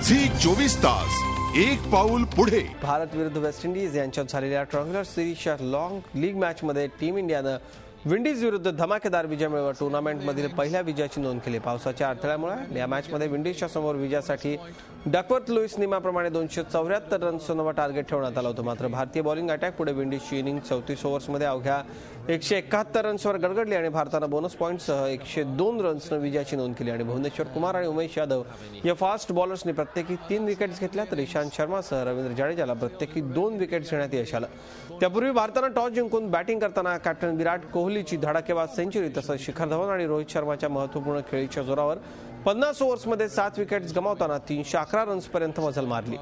24 तास एक पाऊल पुढे. भारत विरुद्ध वेस्ट इंडिज यांच्यात झालेल्या ट्रायंग्युलर सिरीजच्या लॉंग लीग मॅच मध्ये टीम इंडियानं विंडीज विरुद्ध धमाकेदार विजय मिळवत टूर्नामेंटमधील पहिल्या विजयाची नोंद केली. पावसाच्या अडथळ्यामुळे या मॅचमध्ये विंडीजच्या समोर विजयासाठी डकवर्थ लुईस नियमाप्रमाणे 274 रन्सचं नवं टार्गेट ठेवण्यात आलं होतं. मात्र भारतीय बॉलिंग अटॅक पुढे विंडीजची इनिंग 34 ओव्हर्समध्ये अवघ्या 171 रन्सवर गडगडली आणि भारतानं बोनस पॉईंटसह 102 रन्सनं विजयाची नोंद केली. आणि भुवनेश्वर कुमार आणि उमेश यादव या फास्ट बॉलर्सनी प्रत्येकी 3 विकेट्स घेतल्या, तर इशांत शर्मासह रवींद्र जाडेजाला प्रत्येकी 2 विकेट्स घेण्यात यश आलं. त्यापूर्वी भारतानं टॉस जिंकून बॅटिंग करताना कॅप्टन विराट कोहलीची धडाकेबाज सेंचुरी तसंच शिखर धवन आणि रोहित शर्माच्या महत्त्वपूर्ण खेळीच्या जोरावर 50 ओव्हर्समध्ये 7 विकेट्स गमावताना 311 रन्सपर्यंत मजल मारली.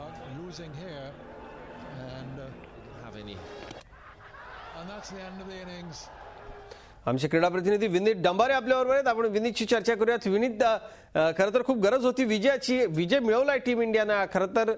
आमचे क्रीडा प्रतिनिधी विनीत डंबारे आपल्याबरोबर आहेत. आपण विनीतची चर्चा करूयात. विनीत, खरं तर खूप गरज होती विजयाची. विजय मिळवलाय टीम इंडियानं. खरं तर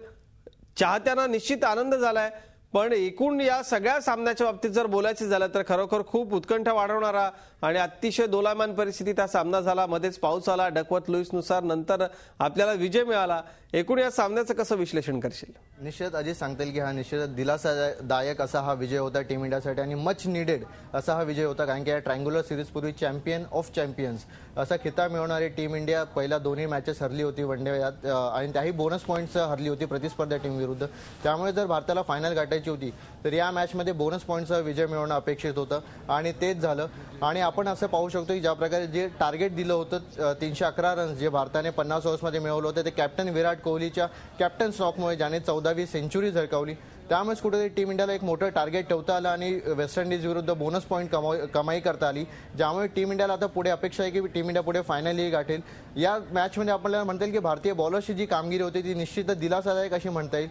चाहत्यांना निश्चित आनंद झालाय, पण एकूण या सगळ्या सामन्याच्या बाबतीत जर बोलायचं झालं तर खरोखर खूप उत्कंठा वाढवणारा आणि अतिशय दोलायमान परिस्थितीत हा सामना झाला. मध्येच पाऊस आला डकवर्थ लुईसनुसार, नंतर आपल्याला विजय मिळाला. एकूण या सामन्याचं कसं विश्लेषण करशील? निश्चित अजित सांगता येईल की हा निश्चित दिलासादायक असा हा विजय होता टीम इंडियासाठी आणि मच निडेड असा हा विजय होता. कारण की या ट्रायंग्युलर सिरीज पूर्वी चॅम्पियन ऑफ चॅम्पियन्स असा खिताब मिळवणारी टीम इंडिया पहिल्या दोन्ही मॅचेस हरली होती वनडे यात, आणि त्याही बोनस पॉईंट्स हरली होती प्रतिस्पर्धा टीम विरुद्ध. त्यामुळे जर भारताला फायनल गाठायची होती तर या मॅचमध्ये बोनस पॉईंटसह विजय मिळवणं अपेक्षित होतं आणि तेच झालं. आणि आपण असं पाहू शकतो की ज्या प्रकारे जे टार्गेट दिलं होतं 311 रन्स जे भारताने 50 ओव्हर्समध्ये मिळवलं होतं ते कॅप्टन विराट कोहलीच्या कॅप्टन स्ट्रोकमुळे ज्याने 14वी सेंचुरी झळकावली, त्यामुळेच कुठेतरी टीम इंडियाला एक मोठं टार्गेट ठेवता आलं आणि वेस्ट इंडिज विरुद्ध बोनस पॉईंट कमाई करता आली. ज्यामुळे टीम इंडियाला आता पुढे अपेक्षा आहे की टीम इंडिया पुढे फायनली गाठेल. या मॅचमध्ये आपल्याला म्हणता येईल की भारतीय बॉलर्सची जी कामगिरी होती ती निश्चितच दिलासादायक अशी म्हणता येईल.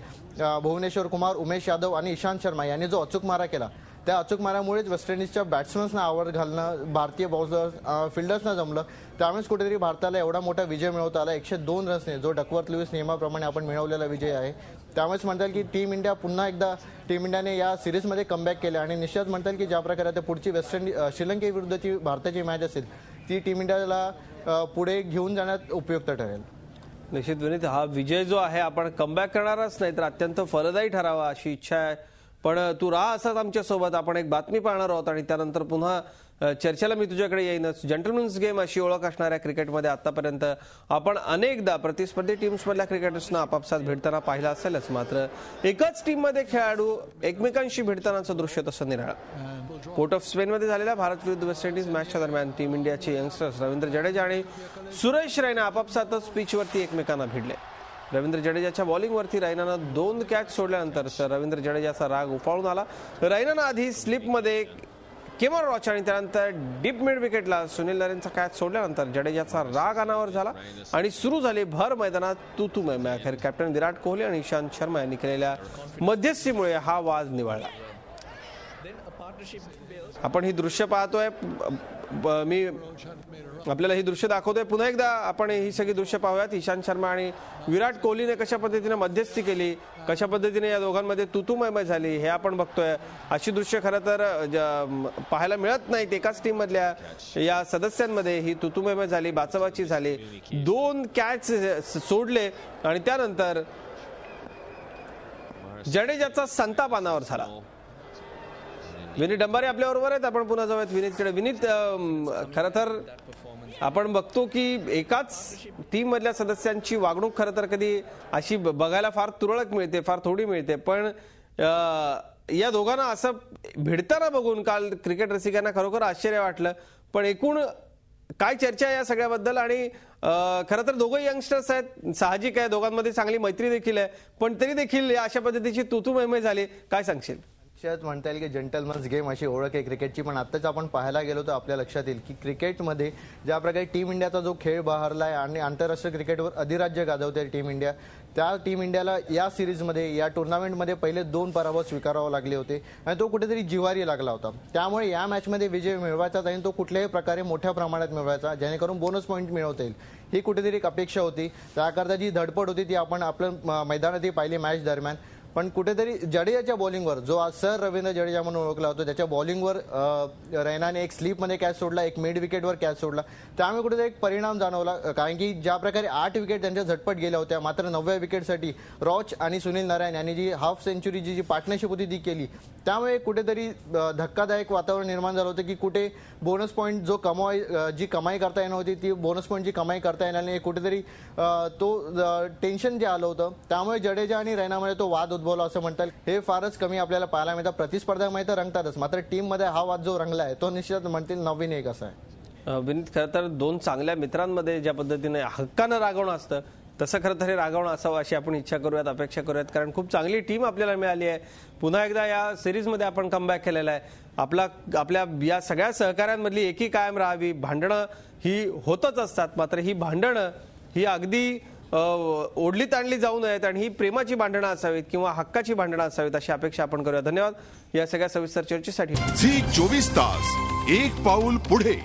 भुवनेश्वर कुमार, उमेश यादव आणि इशांत शर्मा यांनी जो अचूक मारा केला त्या अचूक मारामुळेच वेस्ट इंडिजच्या बॅट्समन्सना आवर घालणं भारतीय बॉलर्स फिल्डर्सना जमलं. त्यामुळेच कुठेतरी भारताला एवढा मोठा विजय मिळवता आला 102 रन्सने, जो डकवर्थ लुईस नियमाप्रमाणे आपण मिळवलेला विजय आहे. त्यामुळेच म्हणता येईल की टीम इंडिया पुन्हा एकदा टीम इंडियाने या सिरीजमध्ये कमबॅक केलं आणि निश्चित म्हणता येईल की ज्या प्रकारे आता पुढची वेस्ट इंडिज श्रीलंकेविरुद्धची भारताची मॅच असेल ती टीम इंडियाला पुढे घेऊन जाण्यात उपयुक्त ठरेल. निश्चित विनीत, हा विजय जो आहे आपण कमबॅक करणारच नाही तर अत्यंत फलदायी ठरावा अशी इच्छा आहे. पण तू राहा असाच आमच्यासोबत. आपण एक बातमी पाहणार आहोत आणि त्यानंतर पुन्हा चर्चेला मी तुझ्याकडे येईनच. जंटलमन्स गेम अशी ओळख असणाऱ्या क्रिकेटमध्ये आतापर्यंत आपण अनेकदा प्रतिस्पर्धी टीम्समधल्या क्रिकेटर्सना आपापसात भेटताना पाहिलं असेलच, मात्र एकच टीममध्ये खेळाडू एकमेकांशी भेटतानाचं दृश्य तसं निराळं. पोर्ट ऑफ स्पेनमध्ये झालेल्या भारत विरुद्ध वेस्ट इंडिज मॅचच्या दरम्यान टीम इंडियाचे यंगस्टर्स रवींद्र जडेजा आणि सुरेश रैना आपापसातच पिचवरती एकमेकांना भिडले. रवींद्र जडेजाच्या बॉलिंगवरती रैनानं 2 कॅच सोडल्यानंतर रवींद्र जडेजाचा राग उफाळून आला. रैनानं आधी स्लिपमध्ये केमर रॉच आणि त्यानंतर डीप मिड विकेटला सुनील नरेनचा कॅच सोडल्यानंतर जडेजाचा राग अनावर झाला आणि सुरू झाली भर मैदानात तू मैं. अखेर कॅप्टन विराट कोहली आणि इशांत शर्मा यांनी केलेल्या मध्यस्थीमुळे हा वाद निवळला. आपण ही दृश्य पाहतोय, मी आपल्याला ही दृश्य दाखवतोय. पुन्हा एकदा आपण ही सगळी दृश्य पाहूयात. इशांत शर्मा आणि विराट कोहलीने कशा पद्धतीने मध्यस्थी केली, कशा पद्धतीने या दोघांमध्ये तुतुमय झाली हे आपण बघतोय. अशी दृश्य खरं तर पाहायला मिळत नाहीत. एकाच टीम मधल्या या सदस्यांमध्ये ही तुतुमय झाली, बाचाबाची झाली, 2 कॅच सोडले आणि त्यानंतर जडेजाचा संताप अनावर झाला. विनीत डंबारे आपल्याबरोबर आहेत. आपण पुन्हा जाऊयात विनीतकडे. विनीत, खरं तर आपण बघतो की एकाच टीम मधल्या सदस्यांची वागणूक खरं तर कधी अशी बघायला फार तुरळक मिळते, फार थोडी मिळते. पण या दोघांना असं भिडताना बघून काल क्रिकेट रसिकांना खरोखर आश्चर्य वाटलं. पण एकूण काय चर्चा आहे या सगळ्याबद्दल? आणि खरं तर दोघं यंगस्टर्स आहेत, साहजिक आहे, दोघांमध्ये चांगली मैत्री देखील आहे, पण तरी देखील अशा पद्धतीची तुतुमय झाली, काय सांगशील? म्हणता येईल की जंटलमन्स गेम अशी ओळख आहे क्रिकेटची. पण आताच आपण पाहायला गेलो तर आपल्या लक्षात येईल की क्रिकेटमध्ये ज्या प्रकारे टीम इंडियाचा जो खेळ बहरला आहे आणि आंतरराष्ट्रीय क्रिकेटवर अधिराज्य गाजवते टीम इंडिया, त्या टीम इंडियाला या सिरीजमध्ये या टुर्नामेंटमध्ये पहिले 2 पराभव स्वीकारावे लागले होते आणि तो कुठेतरी जिव्हारी लागला होता. त्यामुळे या मॅचमध्ये विजय मिळवायचा आणि तो कुठल्याही प्रकारे मोठ्या प्रमाणात मिळवायचा जेणेकरून बोनस पॉईंट मिळवता येईल ही कुठेतरी एक अपेक्षा होती. त्याकरता जी धडपड होती ती आपण आपल्या मैदानातही पाहिली मॅच दरम्यान. पण कुठेतरी जडेजाच्या बॉलिंगवर, जो आज सर रवींद्र जडेजा म्हणून ओळखला होता, त्याच्या बॉलिंगवर रैनाने एक स्लीपमध्ये कॅच सोडला, एक मिड विकेटवर कॅच सोडला, त्यामुळे कुठेतरी एक परिणाम जाणवला. कारण की ज्या प्रकारे 8 विकेट त्यांच्या झटपट गेल्या होत्या, मात्र 9व्या विकेटसाठी रॉच आणि सुनील नारायण यांनी जी हाफ सेंचुरीची जी पार्टनरशिप होती ती केली. त्यामुळे कुठेतरी धक्कादायक वातावरण निर्माण झालं होतं की कुठे बोनस पॉईंट जो जी कमाई करता येणार होती ती बोनस पॉईंट जी कमाई करता येणार नाही, कुठेतरी तो टेन्शन जे आलं होतं. त्यामुळे जडेजा आणि रैनामध्ये तो वाद उद्भवला असं म्हणता येईल. हे फारच कमी आपल्याला पाहायला मिळतं. प्रतिस्पर्ध्यामध्ये तर रंगतातच, मात्र टीममध्ये हा वाद जो रंगला आहे तो निश्चित म्हणतील नवीन एक असा आहे. विनीत, खरं तर दोन चांगल्या मित्रांमध्ये ज्या पद्धतीने हक्कानं रागवणं असतं तसं खरं तर हे रागवणं असावं अशी आपण इच्छा करूयात, अपेक्षा करूयात. कारण खूप चांगली टीम आपल्याला मिळाली आहे. पुन्हा एकदा या सिरीजमध्ये आपण कमबॅक केलेला आहे. आपल्या या सगळ्या सहकाऱ्यांमधली एकी कायम राहावी. भांडणं ही होतच असतात, मात्र ही भांडणं ही अगदी ओढली ताणली जाऊ नयेत आणि ही प्रेमाची भांडणं असावीत किंवा हक्काची भांडणं असावीत अशी अपेक्षा आपण करूया. धन्यवाद या सगळ्या सविस्तर चर्चेसाठी. झी 24 तास एक पाऊल पुढे.